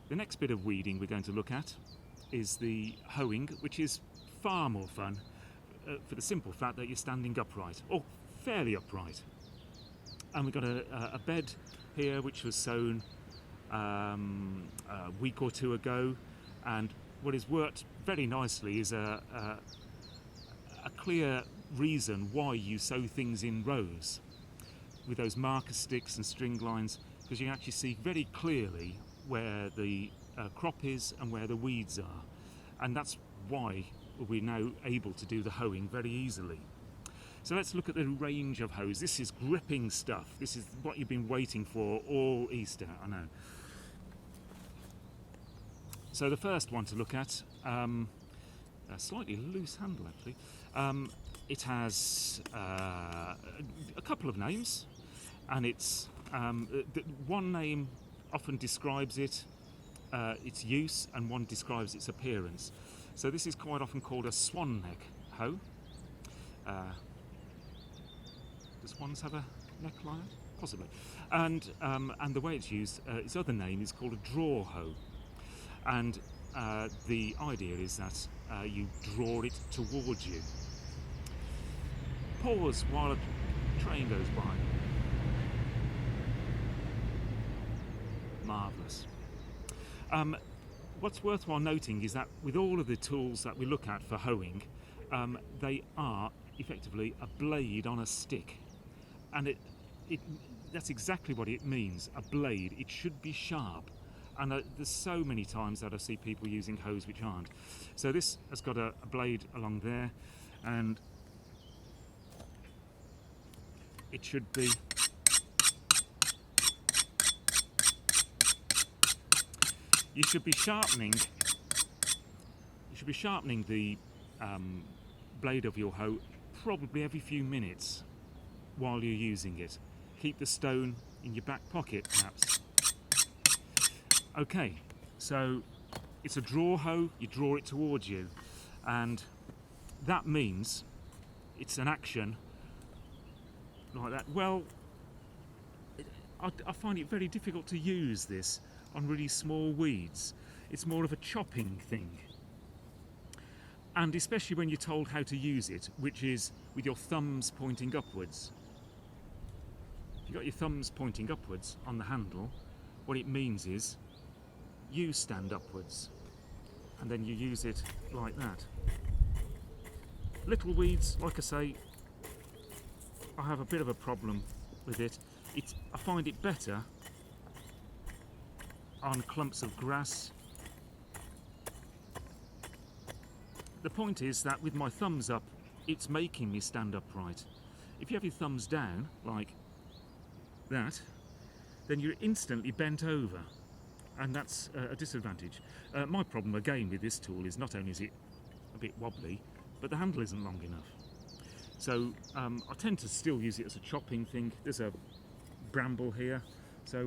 The next bit of weeding we're going to look at is the hoeing, which is far more fun for the simple fact that you're standing upright, or fairly upright. And we've got a bed here which was sown a week or two ago, and what has worked very nicely is a clear reason why you sow things in rows with those marker sticks and string lines, because you can actually see very clearly where the crop is and where the weeds are, and that's why we're now able to do the hoeing very easily. So let's look at the range of hoes. This is gripping stuff. This is what you've been waiting for all Easter, I know. So the first one to look at, a slightly loose handle actually. It has a couple of names, and it's one name often describes it, its use, and one describes its appearance. So this is quite often called a swan neck hoe. Do swans have a neck like that? Possibly. And the way it's used, its other name is called a draw hoe. And the idea is that you draw it towards you. Pause while a train goes by. Marvellous. What's worthwhile noting is that with all of the tools that we look at for hoeing, they are effectively a blade on a stick. And that's exactly what it means, a blade. It should be sharp. And there's so many times that I see people using hoes which aren't. So this has got a blade along there, and it should be you should be sharpening the blade of your hoe probably every few minutes while you're using it. Keep the stone in your back pocket perhaps. Okay, so it's a draw hoe, you draw it towards you, and that means it's an action like that. Well, I find it very difficult to use this on really small weeds. It's more of a chopping thing, and especially when you're told how to use it, which is with your thumbs pointing upwards. If you've got your thumbs pointing upwards on the handle, what it means is you stand upwards, and then you use it like that. Little weeds, like I say, I have a bit of a problem with it. I find it better on clumps of grass. The point is that with my thumbs up, it's making me stand upright. If you have your thumbs down, like that, then you're instantly bent over, and that's a disadvantage. My problem again with this tool is not only is it a bit wobbly, but the handle isn't long enough. So I tend to still use it as a chopping thing. There's a bramble here, so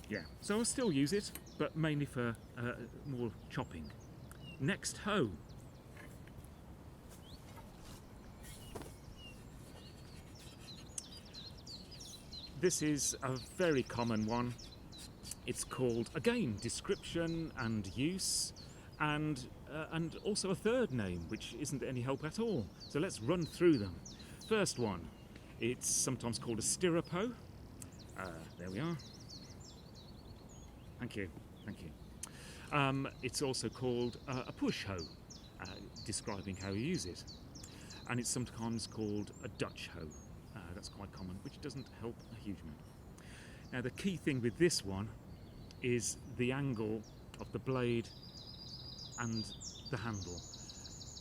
yeah, so I'll still use it, but mainly for more chopping. Next hoe. This is a very common one. It's called, again, description and use, and also a third name, which isn't any help at all. So let's run through them. First one, it's sometimes called a stirrup hoe. There we are. Thank you, thank you. It's also called a push hoe, describing how you use it. And it's sometimes called a Dutch hoe. That's quite common, which doesn't help a huge amount. Now the key thing with this one is the angle of the blade and the handle.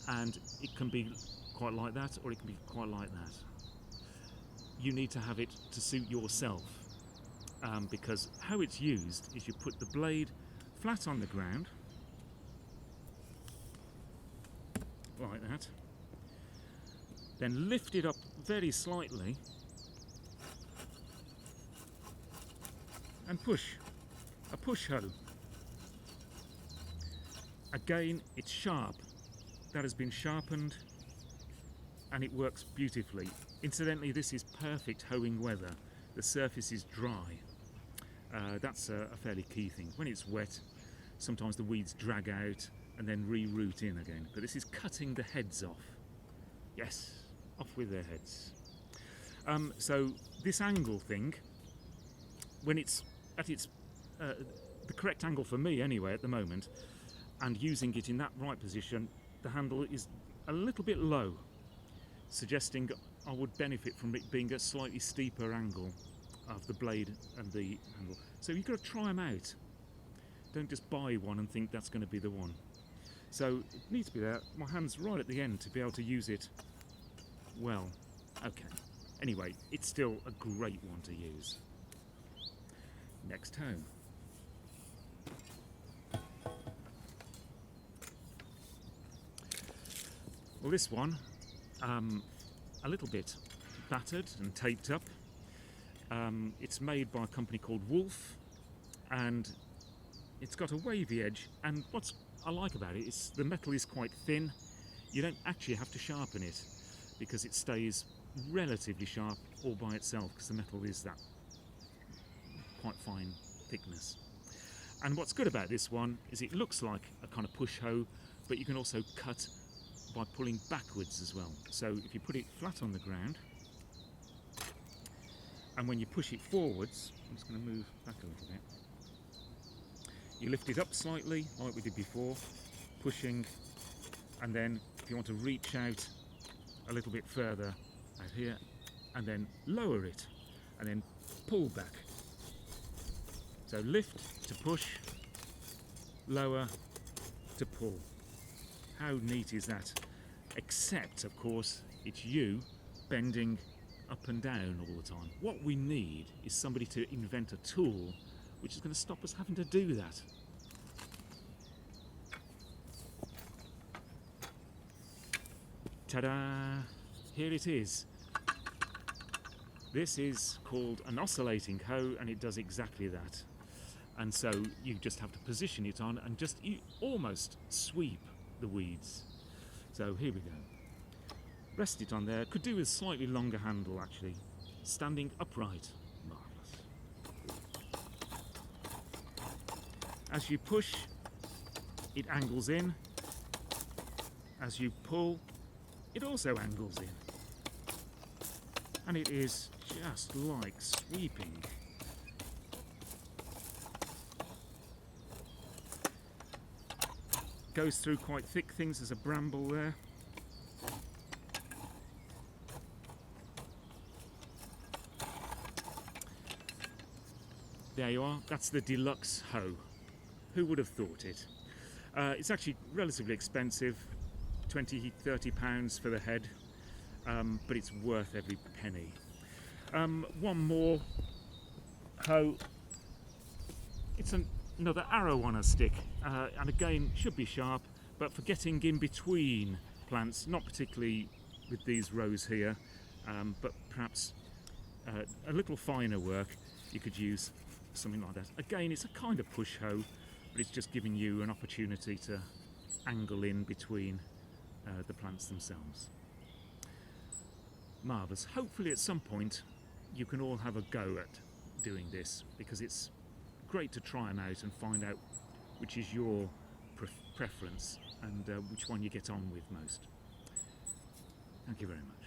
And it can be quite like that, or it can be quite like that. You need to have it to suit yourself, because how it's used is you put the blade flat on the ground, like that, then lift it up very slightly and push, a push hoe. Again, it's sharp, that has been sharpened, and it works beautifully. Incidentally, this is perfect hoeing weather. The surface is dry. That's a fairly key thing. When it's wet, sometimes the weeds drag out and then re-root in again. But this is cutting the heads off. Yes, off with their heads. So this angle thing, when it's at its the correct angle for me anyway at the moment, and using it in that right position, the handle is a little bit low, suggesting I would benefit from it being a slightly steeper angle of the blade and the handle. So you've got to try them out. Don't just buy one and think that's going to be the one. So it needs to be there. My hand's right at the end to be able to use it well. Okay. Anyway, it's still a great one to use. Next hoe. Well, this one, a little bit battered and taped up. It's made by a company called Wolf, and it's got a wavy edge. And what I like about it is the metal is quite thin. You don't actually have to sharpen it because it stays relatively sharp all by itself, because the metal is that quite fine thickness. And what's good about this one is it looks like a kind of push hoe, but you can also cut by pulling backwards as well. So if you put it flat on the ground, and when you push it forwards, I'm just going to move back a little bit, you lift it up slightly like we did before, pushing, and then if you want to reach out a little bit further out here, and then lower it, and then pull back. So lift to push, lower to pull. How neat is that? Except, of course, it's you bending up and down all the time. What we need is somebody to invent a tool which is going to stop us having to do that. Ta-da! Here it is. This is called an oscillating hoe, and it does exactly that. And so you just have to position it on and just almost sweep the weeds. So here we go. Rest it on there. Could do with a slightly longer handle actually. Standing upright. Marvellous. As you push, it angles in. As you pull, it also angles in. And it is just like sweeping. Goes through quite thick things. There's a bramble there. There you are. That's the deluxe hoe. Who would have thought it? It's actually relatively expensive, £20–30 for the head, but it's worth every penny. One more hoe. It's another arrow on a stick, and again should be sharp, but for getting in between plants, not particularly with these rows here, but perhaps a little finer work, you could use something like that. Again, it's a kind of push hoe, but it's just giving you an opportunity to angle in between the plants themselves. Marvellous. Hopefully at some point you can all have a go at doing this, because it's great to try them out and find out which is your preference and which one you get on with most. Thank you very much.